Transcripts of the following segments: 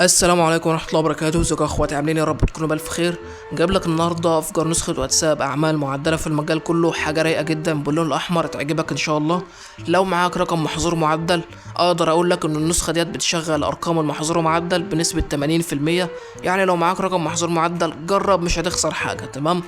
السلام عليكم ورحمة الله وبركاته. ازيكم يا اخواتي؟ عاملين يا رب تكونوا بألف خير. جايب لك النهارده افجر نسخة واتساب اعمال معدلة في المجال كله، حاجة رايقة جدا باللون الاحمر تعجبك ان شاء الله. لو معاك رقم محظور معدل اقدر اقول لك ان النسخة ديت بتشغل ارقام المحظور معدل بنسبة 80%. يعني لو معاك رقم محظور معدل جرب، مش هتخسر حاجة. تمام.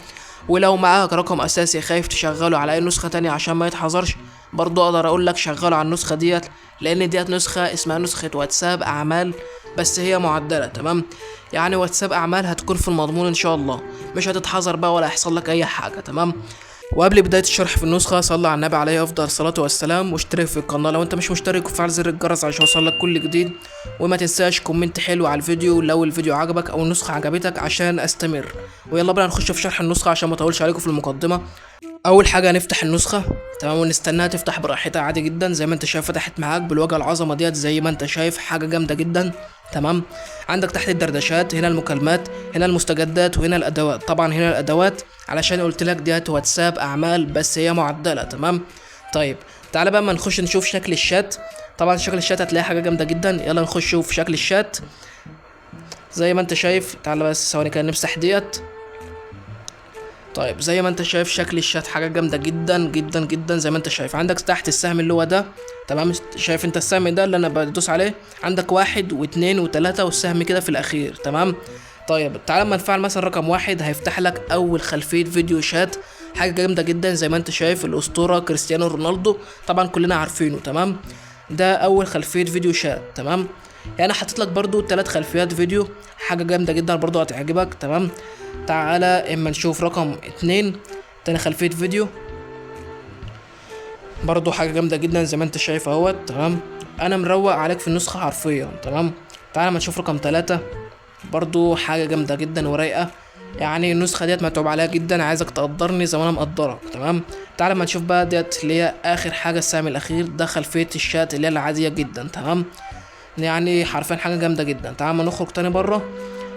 ولو معاك رقم اساسي خايف تشغله على اي نسخة تانية عشان ما يتحظرش، برضو اقدر اقول لك شغله على النسخة ديت، لان ديت نسخة اسمها نسخة واتساب اعمال، بس هي معدلة. تمام. يعني واتساب اعمال هتكون في المضمون ان شاء الله، مش هتتحذر بقى ولا هيحصل لك اي حاجة. تمام. وقبل بداية الشرح في النسخة صلى على النبي عليه افضل الصلاة والسلام، واشترك في القناة لو انت مش مشترك، وفعل زر الجرس عشان يوصلك كل جديد. وما تنساش كومنت حلو على الفيديو لو الفيديو عجبك او النسخة عجبتك عشان استمر. ويلا بقى نخش في شرح النسخة عشان ما اطولش عليكم في المقدمة. اول حاجه هنفتح النسخه. تمام. ونستناها تفتح براحتها عادي جدا زي ما انت شايف، فتحت معاك بالواجهه العظمه ديت زي ما انت شايف، حاجه جامده جدا. تمام. عندك تحت الدردشات، هنا المكالمات، هنا المستجدات، وهنا الادوات. طبعا هنا الادوات علشان قلت لك ديت واتساب اعمال بس هي معدله. تمام. طيب تعالى بقى ما نخش نشوف شكل الشات. طبعا شكل الشات هتلاقي حاجه جامده جدا. يلا نخش نشوف شكل الشات زي ما انت شايف. تعالى بس ثواني كده نمسح ديت. طيب زي ما انت شايف شكل الشات حاجه جامده جدا جدا جدا. زي ما انت شايف عندك تحت السهم اللي هو ده. تمام. شايف انت السهم ده اللي انا بدوس عليه؟ عندك واحد واثنين وثلاثة والسهم كده في الاخير. تمام. طيب تعالى اما نفعل مثلا رقم واحد، هيفتح لك اول خلفيه فيديو شات، حاجه جامده جدا زي ما انت شايف، الاسطوره كريستيانو رونالدو، طبعا كلنا عارفينه. تمام. ده اول خلفيه فيديو شات. تمام. يعني حطيت لك برضو 3 خلفيات فيديو، حاجه جامده جدا برضو هتعجبك. تمام. تعالى اما نشوف رقم 2، تاني خلفيه فيديو، برضو حاجه جامده جدا زي ما انت شايف اهوت. تمام. انا مروق عليك في النسخه حرفيا. تمام. تعالى اما نشوف رقم 3، برضو حاجه جامده جدا ورايقه. يعني النسخه ديت متعوب عليها جدا، عايزك تقدرني زي ما انا مقدرك. تمام. تعالى ما نشوف بقى ديت اللي هي اخر حاجه، السهم الاخير ده خلفيه الشات اللي هي العاديه جدا. تمام. يعني حرفيا حاجه جامده جدا. تعالى ما نخرج تاني بره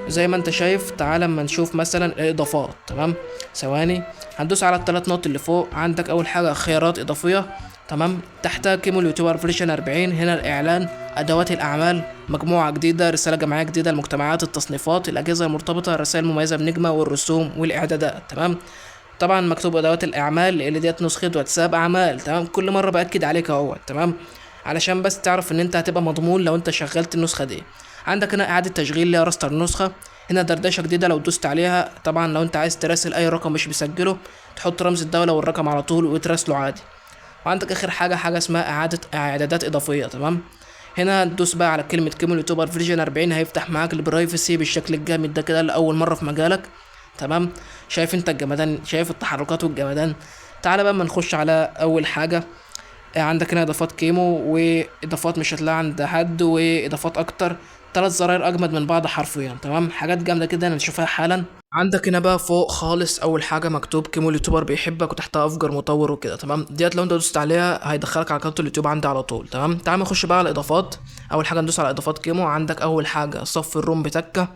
زي ما انت شايف. تعالى اما نشوف مثلا الاضافات. تمام. ثواني هندوس على الثلاث نقط اللي فوق. عندك اول حاجه خيارات اضافيه. تمام. تحتها كيمو اليوتيوبر فيرجن 40. هنا الاعلان، ادوات الاعمال، مجموعه جديده، رساله جماعيه جديده، المجتمعات، التصنيفات، الاجهزه المرتبطه، الرسائل المميزه بنجمه، والرسوم والاعدادات. تمام. طبعا مكتوب ادوات الاعمال اللي ديت نسخه واتساب اعمال. تمام. كل مره باكد عليك اهو. تمام. علشان بس تعرف ان انت هتبقى مضمون لو انت شغلت النسخه دي. عندك هنا اعاده تشغيل ليها راستر النسخه. هنا دردشه جديده لو دوست عليها. طبعا لو انت عايز تراسل اي رقم مش مسجله، تحط رمز الدوله والرقم على طول وتراسله عادي. وعندك اخر حاجه اسمها اعاده اعدادات اضافيه. تمام. هنا تدوس بقى على كلمه كيمو يوتيوبر فيرجن 40، هيفتح معاك البرايفسي بالشكل الجامد ده كده لاول مره في مجالك. تمام. شايف انت الجمدان، شايف التحركات والجمدان. تعالى بقى ما نخش على اول حاجه. عندك هنا اضافات كيمو، واضافات مش هتلاقيها عند حد، واضافات اكتر. 3 زراير اجمد من بعض حرفيا. تمام. حاجات جامده كده نشوفها حالا. عندك هنا بقى فوق خالص اول حاجه مكتوب كيمو اليوتيوبر بيحبك، وتحتها افجر مطور وكده. تمام. ديت لو انت دوست عليها هيدخلك على قناه اليوتيوب عندي على طول. تمام. تعال نخش بقى على الاضافات. اول حاجه ندوس على اضافات كيمو. عندك اول حاجه صف الروم بتكه.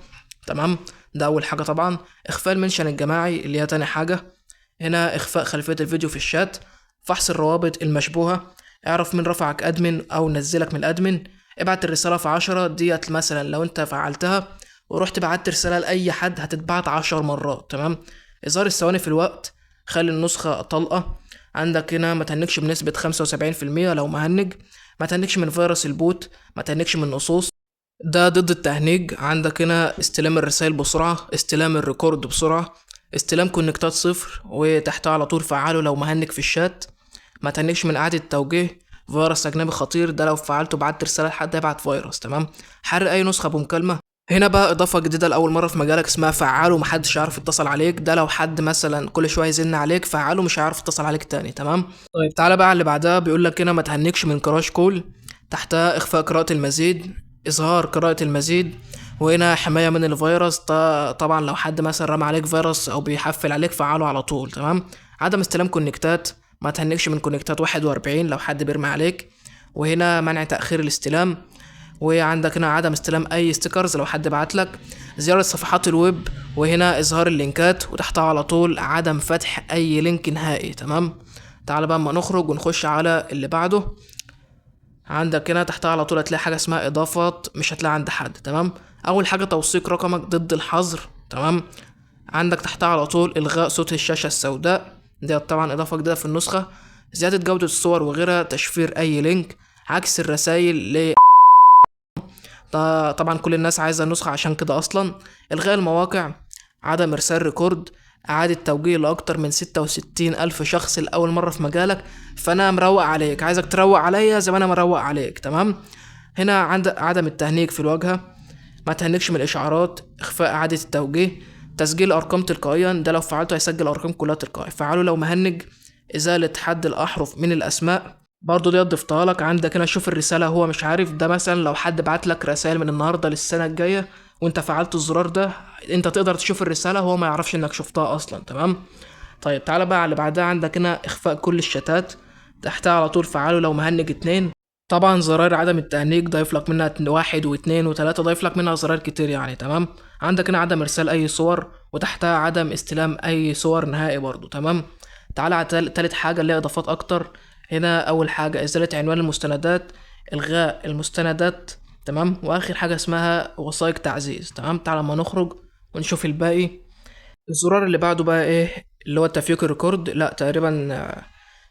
تمام. ده اول حاجه. طبعا اخفاء المنشن الجماعي اللي هي تاني حاجه. هنا اخفاء خلفيه الفيديو في الشات، فحص الروابط المشبوهه، اعرف مين رفعك ادمن او نزلك من الادمن، ابعت الرساله في 10. ديت مثلا لو انت فعلتها ورحت بعت رساله لاي حد هتتبعت 10 مرات. تمام. اظهار الثواني في الوقت، خلي النسخه طلقه. عندك هنا ما تهنكش بنسبه 75% لو مهنج، ما تهنكش من فيروس البوت، ما تهنكش من نصوص، ده ضد التهنيج. عندك هنا استلام الرسائل بسرعة، استلام الريكورد بسرعة، استلام كونكتات 0، وتحتها على طول فعله لو مهنج في الشات. ما تهنكش من إعادة توجيه، فيروس أجنبي خطير، ده لو فعلته بعت رسالة لحد هيبعت فيروس. تمام. حرق أي نسخة بمكالمة. هنا بقى إضافة جديدة لأول مرة في مجالك اسمها فعله محدش يعرف يتصل عليك، ده لو حد مثلا كل شوية يزن عليك فعله مش هيعرف يتصل عليك تاني. تمام. طيب تعالى بقى على اللي بعدها. بيقول لك هنا ما تهنكش من كراش كول، تحتها إخفاء قراءة المزيد، إظهار قراءة المزيد، وهنا حماية من الفيروس. طبعا لو حد مثلا رمى عليك فيروس أو بيحفل عليك فعله على طول. تمام. عدم استلام كونكتات، ما تهنكش من كونكتات 41 لو حد بيرمي عليك، وهنا منع تأخير الاستلام. وعندك هنا عدم استلام أي ستيكرز لو حد بعتلك، زيارة صفحات الويب، وهنا إظهار اللينكات، وتحتها على طول عدم فتح أي لينك نهائي. تمام. تعال بقى اما نخرج ونخش على اللي بعده. عندك هنا تحتها على طول هتلاقي حاجه اسمها اضافات، مش هتلاقي عند حد. تمام. اول حاجه توثيق رقمك ضد الحظر. تمام. عندك تحتها على طول الغاء صوت الشاشه السوداء، دي طبعا اضافه جديده في النسخه. زياده جوده الصور وغيرها، تشفير اي لينك، عكس الرسائل طبعا كل الناس عايزه النسخه عشان كده اصلا. الغاء المواقع، عدم ارسال ريكورد، اعادة توجيه لاكتر من 66 الف شخص لاول مرة في مجالك. فانا مروق عليك، عايزك تروق عليا زي ما انا مروق عليك. تمام. هنا عند عدم التهنيج في الواجهة، ما تهنكش من الاشعارات، اخفاء اعادة التوجيه، تسجيل ارقام تلقائيا، ده لو فعلته هيسجل ارقام كلها تلقائي، فعله لو مهنج. ازالة حد الاحرف من الاسماء، برضو دي ضفتها لك. عندك هنا شوف الرسالة، هو مش عارف ده مثلا لو حد بعت لك رسائل من النهاردة للسنة الجاية وانت فعلت الزرار ده، انت تقدر تشوف الرسالة، هو ما يعرفش انك شفتها اصلا. تمام. طيب تعالى بقى على اللي بعدها. عندك هنا اخفاء كل الشتات، تحتها على طول فعله لو مهنج اتنين. طبعا زرار عدم التهنيج ضايف لك منها واحد واتنين وتلاتة، ضايف لك منها زرار كتير يعني. تمام. عندك هنا عدم ارسال اي صور، وتحتها عدم استلام اي صور نهائي برضو. تمام. تعالى على تالت حاجة اللي هي اضافات اكتر. هنا اول حاجة ازالة عنوان المستندات، الغاء المستندات. تمام. واخر حاجة اسمها وثائق تعزيز. تمام. تعالى لما نخرج ونشوف الباقي. الزرار اللي بعده بقى ايه؟ اللي هو تفيك الريكورد، لا تقريبا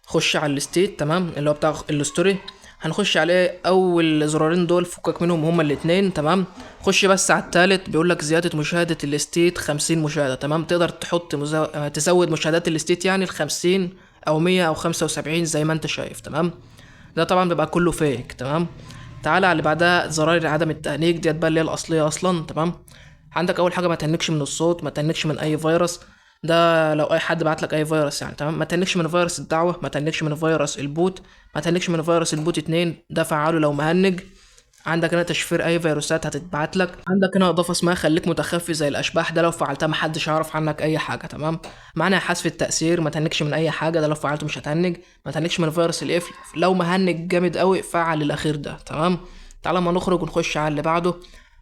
خش على الستيت. تمام. اللي هو بتاع الستوري، هنخش عليه. اول زرارين دول فكك منهم هما الاتنين. تمام. خش بس على التالت، بيقول لك زيادة مشاهدة الستيت 50 مشاهدة. تمام. تقدر تحط تزود مشاهدات الستيت يعني ل50 او 100 او 75 زي ما انت شايف. تمام. ده طبعا بيبقى كله فيك. تمام. تعالى على اللي بعدها زراير عدم التهنيج، ديت بقى اللي هي الاصليه اصلا. تمام. عندك اول حاجه ما تهنكش من الصوت، ما تهنكش من اي فيروس، ده لو اي حد بعت لك اي فيروس يعني. تمام. ما تهنكش من فيروس الدعوه، ما تهنكش من فيروس البوت، ما تهنكش من فيروس البوت اتنين، ده فعاله لو مهنج. عندك هنا تشفير اي فيروسات هتتبعت لك. عندك هنا اضافه اسمها خليك متخفي زي الاشباح، ده لو فعلتها محدش يعرف عنك اي حاجه. تمام. معناها حذف التاثير، ما تهنكش من اي حاجه، ده لو فعلته مش هتهنج. ما تهنكش من فيروس القفل، لو مهنج جامد قوي فعل الاخير ده. تمام. تعالى ما نخرج ونخش على اللي بعده.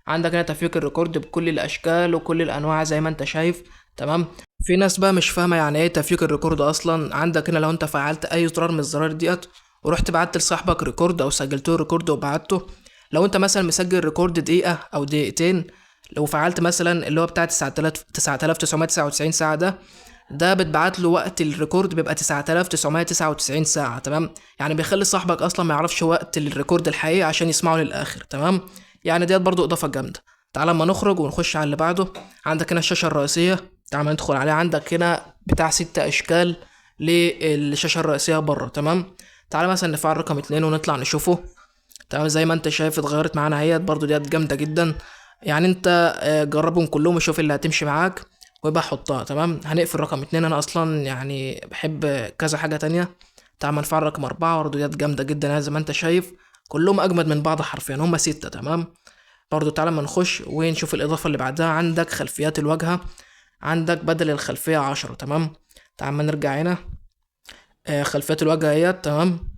عندك هنا تفكيك الريكورد بكل الاشكال وكل الانواع زي ما انت شايف. تمام. في ناس بقى مش فاهمه يعني ايه تفكيك الريكورد اصلا. عندك هنا لو انت فعلت اي زرار من الزرار ديت ورحت بعت لصاحبك ريكورد او سجلته ريكورد وبعته، لو انت مثلا مسجل ريكورد دقيقه او دقيقتين، لو فعلت مثلا اللي هو بتاع 9999 ساعه ده بتبعت له وقت الريكورد بيبقى 9999 ساعه. تمام. يعني بيخلي صاحبك اصلا ما يعرفش وقت الريكورد الحقيقي عشان يسمعه للاخر. تمام. يعني ديت برضو اضافه جامده. تعال اما نخرج ونخش على اللي بعده. عندك هنا الشاشه الرئيسيه، تعال ما ندخل عليها. عندك هنا بتاع 6 اشكال للشاشه الرئيسيه بره. تمام. تعال مثلا نفعل رقم 2 ونطلع نشوفه. تمام. زي ما انت شايف اتغيرت معانا اهيت، برضو ديت جامده جدا يعني. انت جربهم كلهم وشوف اللي هتمشي معاك ويبقى حطها. تمام. هنقفل رقم 2، انا اصلا يعني بحب كذا حاجه تانية. تعال نفعل رقم 4، برضو ديت جامده جدا يعني. زي ما انت شايف كلهم اجمد من بعض حرفيا، هما 6. تمام. برضو تعالى ما نخش ونشوف الاضافه اللي بعدها. عندك خلفيات الواجهه، عندك بدل الخلفيه 10. تمام. تعال ما نرجع هنا. خلفيات الواجهه اهيت. تمام.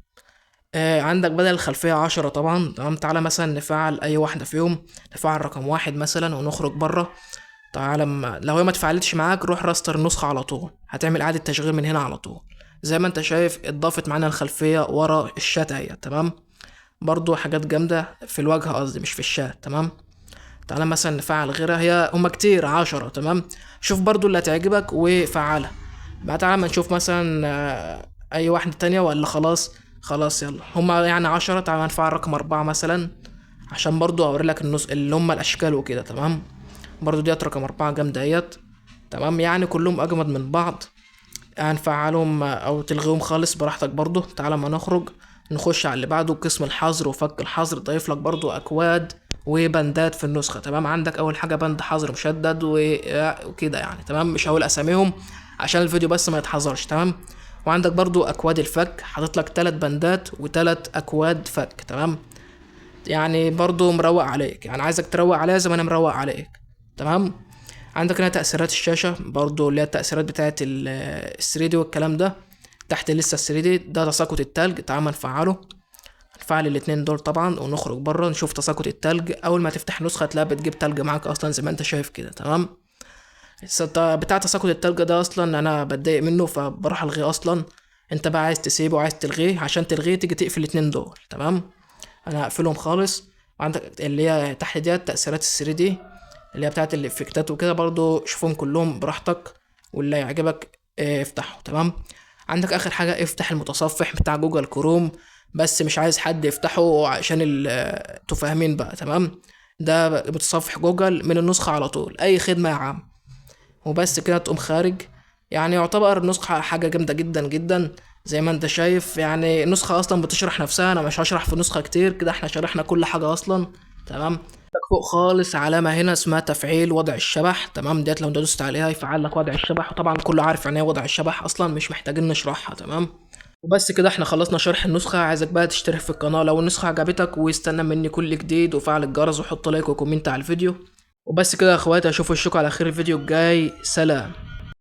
عندك بدل الخلفية 10 طبعا. تمام. تعالى مثلا نفعل أي واحدة فيهم، نفعل رقم 1 مثلا ونخرج بره. تعالى لو هي ما اتفعلتش معاك روح راستر النسخة على طول، هتعمل إعادة تشغيل من هنا على طول. زي ما انت شايف اتضافت معانا الخلفية ورا الشات اهي. تمام. برضو حاجات جامدة في الواجهة، قصدي مش في الشات. تمام. تعالى مثلا نفعل غيرها، هي هما كتير 10. تمام. شوف برضو اللي هتعجبك وفعلها. بعد تعالى ما نشوف مثلا اي واحدة تانية ولا خلاص. خلاص يلا هما يعني 10. تعالى نفعل رقم 4 مثلا عشان برضو اوري لك النص اللي هما الاشكال وكده. تمام. برضو ديت رقم 4 جامدة اهيت. تمام. يعني كلهم اجمد من بعض، هنفعلهم او تلغيهم خالص براحتك برضو. تعالى ما نخرج نخش على اللي بعده. قسم الحظر وفك الحظر ضايف لك برضو اكواد وبندات في النسخة. تمام. عندك اول حاجة بند حظر مشدد وكده يعني. تمام. مش هقول اساميهم عشان الفيديو بس ما يتحظرش. تمام. وعندك برضو اكواد الفك، حاطط لك 3 بندات و3 اكواد فك. تمام. يعني برضو مروق عليك، يعني عايزك تروق عليا زي ما انا مروق عليك. تمام. عندك هنا تأثيرات الشاشة برضو اللي هي التأثيرات بتاعت ال 3D والكلام ده. تحت لسه 3D ده تساقط التلج. تعال نفعله، نفعل الاتنين دول طبعا ونخرج بره نشوف تساقط التلج. اول ما تفتح نسخة تلاقي بتجيب تلج معاك اصلا زي ما انت شايف كده. تمام. بتاع تساقط التلج ده اصلا انا بتضايق منه فبروح الغيه اصلا. انت بقى عايز تسيبه عايز تلغيه، عشان تلغيه تيجي تقفل الاتنين دول. تمام. انا هقفلهم خالص. وعندك اللي هي تحت ديت تأثيرات ال 3D اللي هي بتاعت الافكتات وكده، برضو شوفهم كلهم براحتك، واللي يعجبك افتحه. تمام. عندك اخر حاجة افتح المتصفح بتاع جوجل كروم، بس مش عايز حد يفتحه عشان تفاهمين بقى. تمام. ده متصفح جوجل من النسخة على طول، اي خدمة يا عم. وبس كده تقوم خارج. يعني يعتبر نسخة حاجة جامدة جدا جدا. زي ما انت شايف يعني النسخة اصلا بتشرح نفسها، انا مش هشرح في نسخة كتير كده، احنا شرحنا كل حاجة اصلا. تمام. عندك فوق خالص علامة هنا اسمها تفعيل وضع الشبح. تمام. ديت لو انت دوست عليها يفعل لك وضع الشبح، وطبعا كله عارف يعني ايه وضع الشبح اصلا، مش محتاجين نشرحها. تمام. وبس كده احنا خلصنا شرح النسخة. عايزك بقى تشترك في القناة لو النسخة عجبتك، واستنى مني كل جديد، وفعل الجرس، وحط لايك وكومنت على الفيديو. وبس كده يا اخواتي، اشوف وشكم على خير الفيديو الجاي. سلام.